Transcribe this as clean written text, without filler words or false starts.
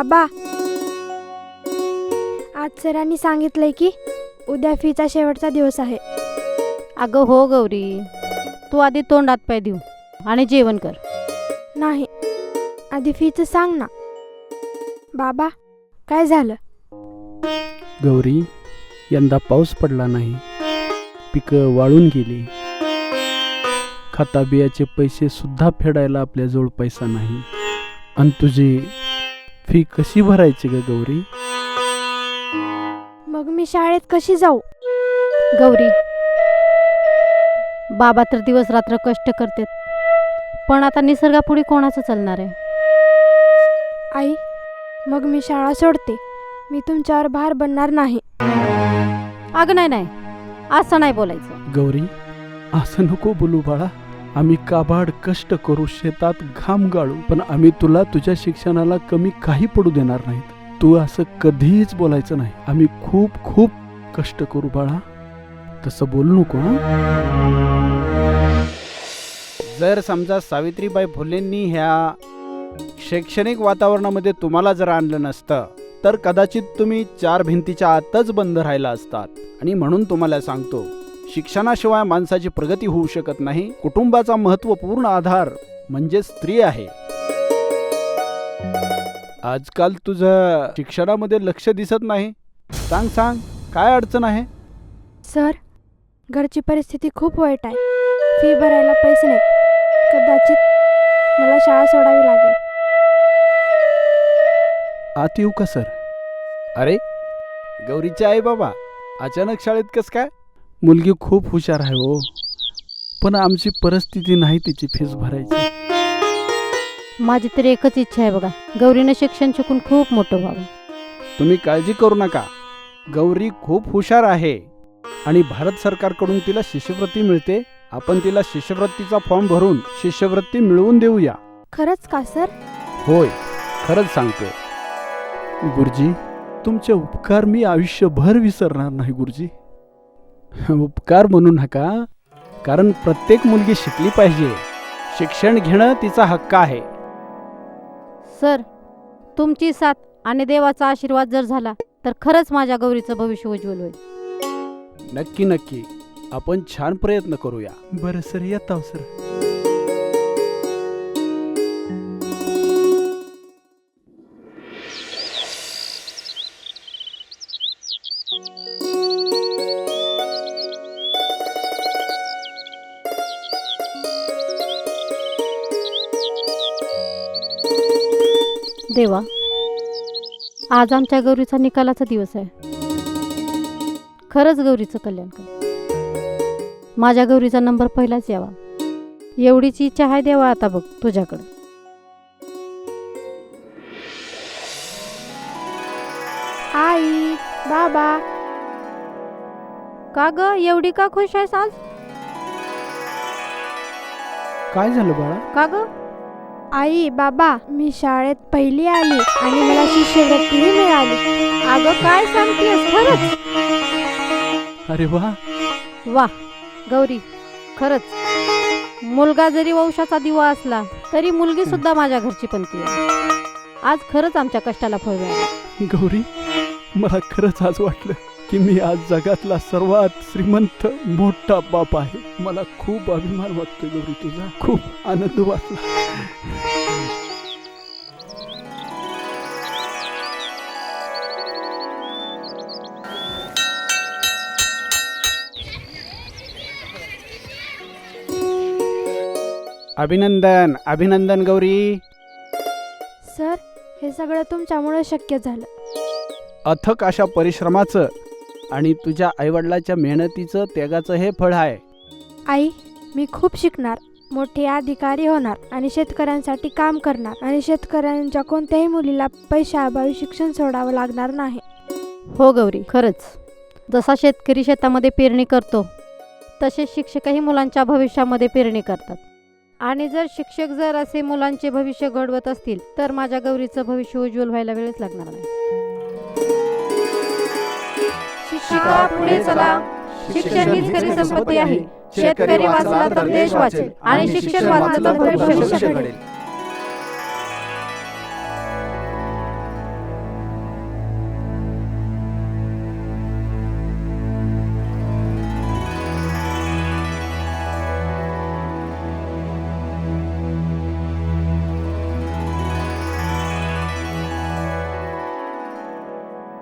बाबा, आज सरांनी सांगितलंय की उद्या फीचा शेवटचा दिवस आहे. अगं हो गौरी, तू आधी तोंडात पाय देऊ आणि जेवण कर. नाही, आधी फीचं सांग ना. बाबा, काय झालं? गौरी, यंदा पाऊस पडला नाही, पिकं वाळून गेली. खताबियाचे पैसे सुद्धा फेडायला आपल्याजवळ पैसा नाही. आणि तुझी फी कशी भरायची ग गौरी? मग मी शाळेत कशी जाऊ? गौरी, बाबा तर दिवस रात्र कष्ट करतात, पण आता निसर्गापुढे कोणाचं चालणार आहे? आई, मग मी शाळा सोडते. मी तुमच्यावर भार बनणार नाही. अगं नाही नाही, असं नाही बोलायचं. गौरी, असं नको बोलू बाळा. आम्ही काबाड कष्ट करू, शेतात घाम गाळू, पण आम्ही तुला तुझ्या शिक्षणाला कमी काही पडू देणार नाहीत. तू असं कधीच बोलायचं नाही. आम्ही खूप खूप कष्ट करू बाळा, तसं बोलू नको. जर समजा सावित्रीबाई फुलेंनी ह्या शैक्षणिक वातावरणामध्ये तुम्हाला जर आणलं नसतं तर कदाचित तुम्ही चार भिंतीच्या आतच बंद राहिला असतात. आणि म्हणून तुम्हाला सांगतो, शिक्षणाशिवाय माणसाची प्रगती होऊ शकत नाही. कुटुंबाचा महत्त्वपूर्ण आधार म्हणजे स्त्री आहे. आजकाल तुझं शिक्षणामध्ये लक्ष दिसत नाही. सांग सांग, काय अडचण आहे? सर, घरची परिस्थिती खूप वाईट आहे. फी भरायला पैसे नाहीत. कदाचित मला शाळा सोडावी लागेल. आत येऊ का सर? अरे, गौरीचे आई बाबा अचानक शाळेत कस काय? मुलगी खूप हुशार आहे हो, पण आमची परिस्थिती नाही तिची फीस भरायची. माझी तरी एकच इच्छा आहे बघा, गौरीनं शिक्षण शिकून खूप मोठं व्हावं. तुम्ही काळजी करू नका. गौरी खूप हुशार आहे आणि भारत सरकारकडून तिला शिष्यवृत्ती मिळते. आपण तिला शिष्यवृत्तीचा फॉर्म भरून शिष्यवृत्ती मिळवून देऊया. खरंच का सर? होय, खरंच सांगतो. गुरुजी, तुमचे उपकार मी आयुष्यभर विसरणार नाही गुरुजी. उपकार म्हणू नका, कारण प्रत्येक मुलगी शिकली पाहिजे. शिक्षण घेणं तिचा हक्क आहे. सर, तुमची साथ आणि देवाचा आशीर्वाद जर झाला तर खरंच माझ्या गौरीचं भविष्य उज्ज्वल होईल. नक्की नक्की, आपण छान प्रयत्न करूया. बरं सर, येताव सर. देवा, आज आमच्या गौरीचा निकालाचा दिवस आहे. खरंच गौरीचं कल्याण कर. माझ्या गौरीचा नंबर पहिलाच यावा, एवढीच इच्छा आहे देवा. आता बघ तुझ्याकडे. आई, बाबा, का ग एवढी का खुश आहेस आज? काय झालं बाळा? का ग? आई, बाबा, मी शाळेत पहिली आली आणि मला शिष्यवृत्तीही मिळाली. अगं काय सांगतेस? खरंच? अरे वा. वा गौरी, खरंच मुलगा जरी वंशाचा दिवा असला तरी मुलगी सुद्धा माझ्या घरची पंथी आहे. आज खरंच आमच्या कष्टाला फळ मिळालं. गौरी, मला खरंच आज वाटलं की मी आज जगातला सर्वात श्रीमंत मोठा बाप आहे. मला खूप अभिमान वाटतोय गौरी तुझा. खूप आनंद वाटला. अभिनंदन, अभिनंदन गौरी. सर, हे सगळं तुमच्यामुळे शक्य झालं. अथक अशा परिश्रमाचं आणि तुझ्या आईवडिलाच्या मेहनतीचं, त्यागाचं हे फळ आहे. आई, मी खूप शिकणार, मोठे अधिकारी होणार आणि शेतकऱ्यांसाठी काम करणार आणि शेतकऱ्यांच्या कोणत्याही मुलीला पैशाअभावी शिक्षण सोडावं लागणार नाही. हो गौरी, खरंच जसा शेतकरी शेतामध्ये पेरणी करतो तसे शिक्षकही मुलांच्या भविष्यामध्ये पेरणी करतात. आणि जर शिक्षक जर असे मुलांचे भविष्य घडवत असतील तर माझ्या गौरीचं भविष्य उज्ज्वल व्हायला वेळच लागणार नाही. शिका पुढे चला. शिक्षण हीच खरी संपत्ती आहे. शेतकरी वाचला तर देश वाचेल आणि शिक्षण वाचलं तर भविष्य घडेल.